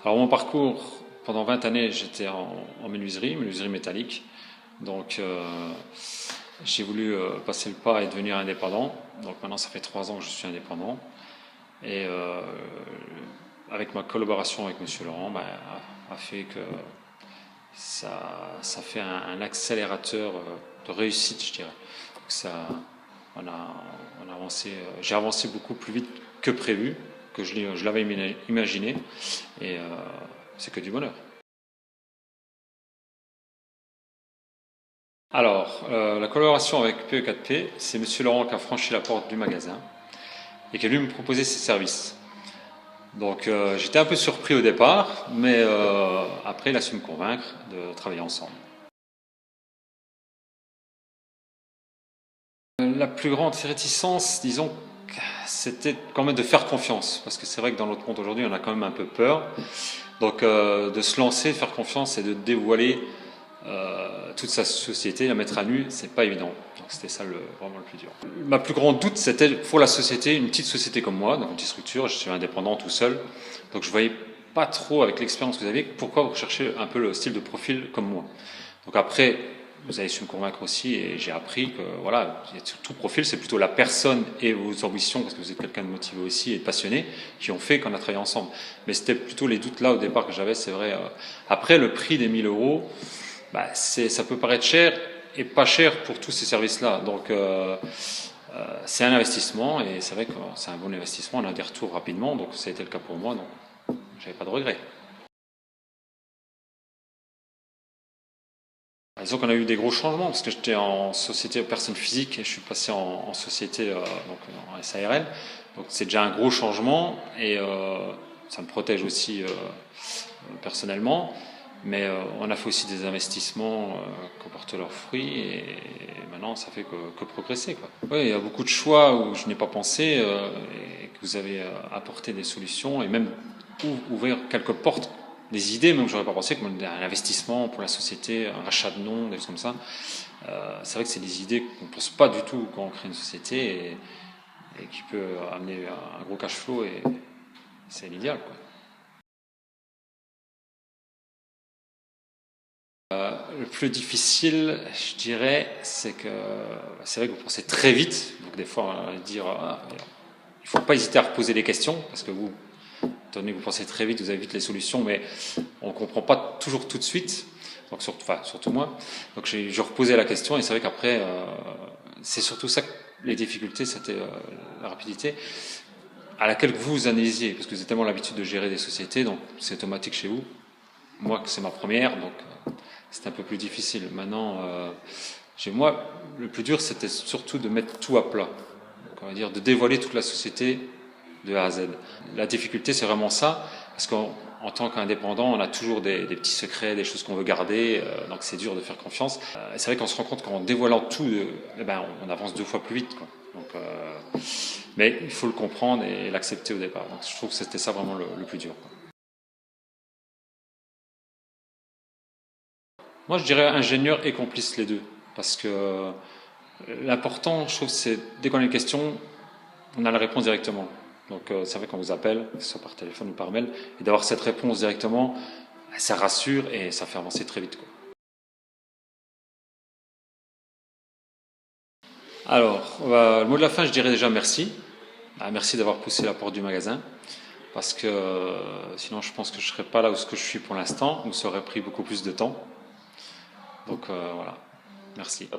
Alors mon parcours, pendant 20 années, j'étais en menuiserie métallique. Donc j'ai voulu passer le pas et devenir indépendant. Donc maintenant ça fait 3 ans que je suis indépendant. Et avec ma collaboration avec Monsieur Laurent, a fait que ça fait un accélérateur de réussite, je dirais. Donc on a avancé, j'ai avancé beaucoup plus vite que prévu, que je l'avais imaginé, et c'est que du bonheur. Alors, la collaboration avec PE4P, c'est Monsieur Laurent qui a franchi la porte du magasin et qui a lui me proposé ses services. Donc j'étais un peu surpris au départ, mais après il a su me convaincre de travailler ensemble. La plus grande réticence, disons, c'était quand même de faire confiance, parce que c'est vrai que dans notre monde aujourd'hui, on a quand même un peu peur. Donc de se lancer, de faire confiance et de dévoiler toute sa société, la mettre à nu, c'est pas évident. Donc c'était ça vraiment le plus dur. Ma plus grande doute, c'était pour la société, une petite société comme moi, dans une petite structure, je suis indépendant tout seul, donc je voyais pas trop avec l'expérience que vous avez, pourquoi vous recherchez un peu le style de profil comme moi. Donc après, vous avez su me convaincre aussi et j'ai appris que voilà, tout profil, c'est plutôt la personne et vos ambitions, parce que vous êtes quelqu'un de motivé aussi et de passionné, qui ont fait qu'on a travaillé ensemble. Mais c'était plutôt les doutes là au départ que j'avais, c'est vrai. Après, le prix des 1000 euros, ça peut paraître cher et pas cher pour tous ces services-là. Donc c'est un investissement et c'est vrai que c'est un bon investissement, on a des retours rapidement, donc ça a été le cas pour moi, donc j'avais pas de regrets. Disons qu'on a eu des gros changements parce que j'étais en société personne physique et je suis passé en société donc en SARL. Donc c'est déjà un gros changement et ça me protège aussi personnellement. Mais on a fait aussi des investissements qui ont porté leurs fruits et maintenant ça fait que progresser, quoi. Oui, il y a beaucoup de choix où je n'ai pas pensé et que vous avez apporté des solutions et même ouvert quelques portes, des idées même que j'aurais pas pensé, comme un investissement pour la société, un rachat de nom, des choses comme ça. C'est vrai que c'est des idées qu'on ne pense pas du tout quand on crée une société et qui peut amener un gros cash flow et c'est l'idéal, quoi. Le plus difficile, je dirais, c'est que c'est vrai que vous pensez très vite. Donc des fois, dire, il ne faut pas hésiter à reposer des questions parce que vous, étant donné que vous pensez très vite, vous avez vite les solutions, mais on ne comprend pas toujours tout de suite. Donc surtout moi. Donc je reposais la question et c'est vrai qu'après, c'est surtout ça, les difficultés, c'était la rapidité à laquelle vous analysiez, parce que vous avez tellement l'habitude de gérer des sociétés, donc c'est automatique chez vous. Moi, c'est ma première, donc c'est un peu plus difficile. Maintenant, chez moi, le plus dur, c'était surtout de mettre tout à plat. Donc, on va dire de dévoiler toute la société de A à Z. La difficulté, c'est vraiment ça, parce qu'en tant qu'indépendant, on a toujours des petits secrets, des choses qu'on veut garder, donc c'est dur de faire confiance. C'est vrai qu'on se rend compte qu'en dévoilant tout, on avance 2 fois plus vite, quoi. Donc, mais il faut le comprendre et l'accepter au départ. Donc, je trouve que c'était ça vraiment le plus dur, quoi. Moi, je dirais ingénieur et complice les deux, parce que l'important, je trouve, c'est dès qu'on a une question, on a la réponse directement. Donc, c'est vrai qu'on vous appelle, que ce soit par téléphone ou par mail, et d'avoir cette réponse directement, ça rassure et ça fait avancer très vite, quoi. Alors, le mot de la fin, je dirais déjà merci. Merci d'avoir poussé la porte du magasin, parce que sinon, je pense que je ne serais pas là où je suis pour l'instant, ou ça aurait pris beaucoup plus de temps. Donc, voilà, merci.